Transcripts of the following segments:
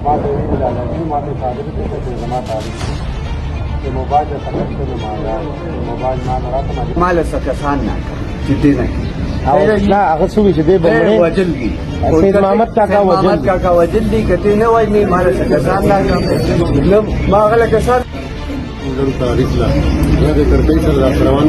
ماته ویلالګي ماته صادق ته زما تاریخ د موبایل د تکلیف مالا موبایل ما راته مال سکسان نه چې نه لا هغه څو چې دی بمړې وجل دي سید محمد کاکا وجل دي کته نه وای نه مال سکسان نه ما غل کسان نن تاریخ لا د کرپین سره روان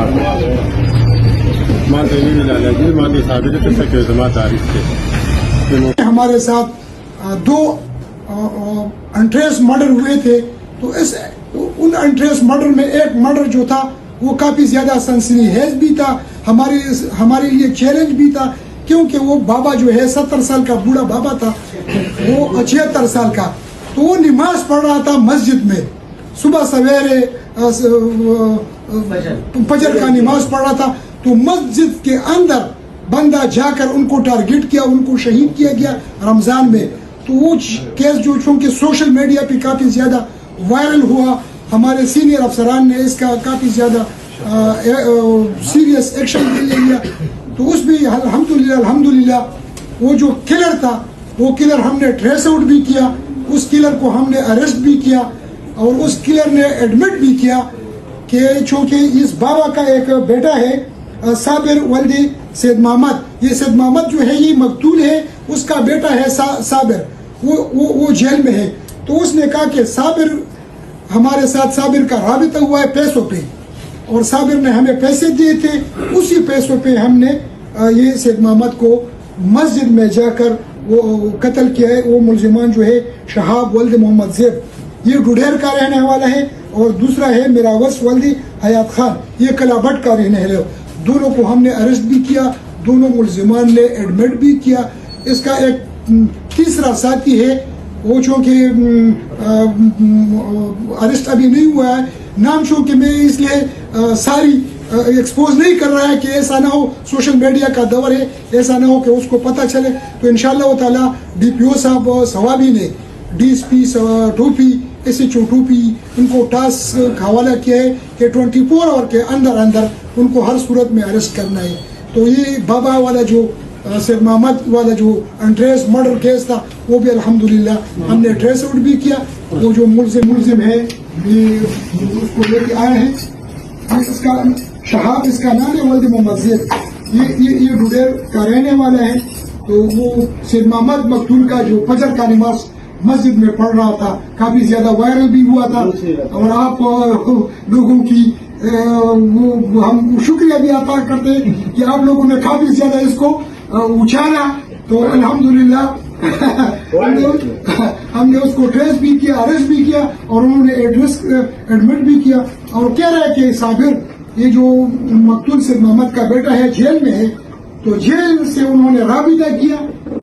راځي ما د ویلالګي ما د صادق ته زما تاریخ ته ہمارے ساتھ دو انٹریس مرڈر ہوئے تھے تو ان انٹریس مرڈر میں ایک مرڈر جو تھا وہ کافی زیادہ سنسنیخیز بھی تھا، ہمارے لیے چیلنج بھی تھا، کیونکہ وہ بابا جو ہے 70 سال کا بوڑھا بابا تھا، وہ 76 سال کا، تو وہ نماز پڑھ رہا تھا مسجد میں، صبح سویرے فجر کا نماز پڑھ رہا تھا، تو مسجد کے اندر بندہ جا کر ان کو ٹارگٹ کیا، ان کو شہید کیا گیا رمضان میں۔ تو وہ کیس جو چونکہ سوشل میڈیا پہ کافی زیادہ وائرل ہوا، ہمارے سینئر افسران نے اس کا کافی زیادہ سیریس ایکشن لے لیا، تو اس بھی الحمدللہ وہ جو کلر تھا وہ کلر ہم نے ٹریس آؤٹ بھی کیا، اس کلر کو ہم نے اریسٹ بھی کیا، اور اس کلر نے ایڈمٹ بھی کیا کہ چونکہ اس بابا کا ایک بیٹا ہے صابر ولد سید محمد، یہ سید محمد جو ہے یہ مقتول ہے، اس کا بیٹا ہے صابر، وہ جیل میں ہے۔ تو اس نے کہا کہ صابر ہمارے ساتھ، صابر کا رابطہ ہوا ہے پیسوں پہ، اور صابر نے ہمیں پیسے دیے تھے، اسی پیسوں پہ ہم نے یہ سید محمد کو مسجد میں جا کر وہ قتل کیا ہے۔ وہ ملزمان جو ہے شہاب ولد محمد زیب، یہ ڈوڈیر کا رہنے والا ہے، اور دوسرا ہے میراوس ولد حیات خان، یہ کلابٹ کا رہنے والا ہے۔ دونوں کو ہم نے اریسٹ بھی کیا، دونوں ملزمان نے ایڈمٹ بھی کیا۔ اس کا ایک تیسرا ساتھی ہے، وہ چونکہ اریسٹ ابھی نہیں ہوا ہے، نام چونکہ میں اس لیے ساری ایکسپوز نہیں کر رہا ہے کہ ایسا نہ ہو، سوشل میڈیا کا دور ہے، ایسا نہ ہو کہ اس کو پتہ چلے۔ تو انشاءاللہ تعالی ڈی پی او صاحب ثوابی نے، ڈی ایس پی ٹوپی، ایس ایچ او ٹوپی، ان کو ٹاسک حوالہ کیا ہے کہ 24 آور کے اندر ان کو ہر صورت میں اریسٹ کرنا ہے۔ تو یہ بابا والا جو سید محمد والا جو انٹریس مرڈر کیس تھا وہ بھی الحمدللہ ہم نے ٹریس آؤٹ بھی کیا۔ وہ جو ملزم ہے یہ اس کو لے کے آئے ہیں، اس کا شہاب اس کا نام ہے ولد محمد زید، یہ ڈوڈیر کا رہنے والا ہے۔ تو وہ سید محمد مقتول کا جو فجر کا نماز مسجد میں پڑھ رہا تھا، کافی زیادہ وائرل بھی ہوا تھا، اور آپ لوگوں کی ہم شکریہ بھی ادا کرتے ہیں کہ آپ لوگوں نے کافی زیادہ اس کو اچھالا۔ تو الحمدللہ ہم نے اس کو ٹریس بھی کیا، اریسٹ بھی کیا، اور انہوں نے ایڈمٹ بھی کیا، اور کہہ رہے کہ صابر یہ جو مقتول سید محمد کا بیٹا ہے جیل میں ہے، تو جیل سے انہوں نے رابطہ کیا،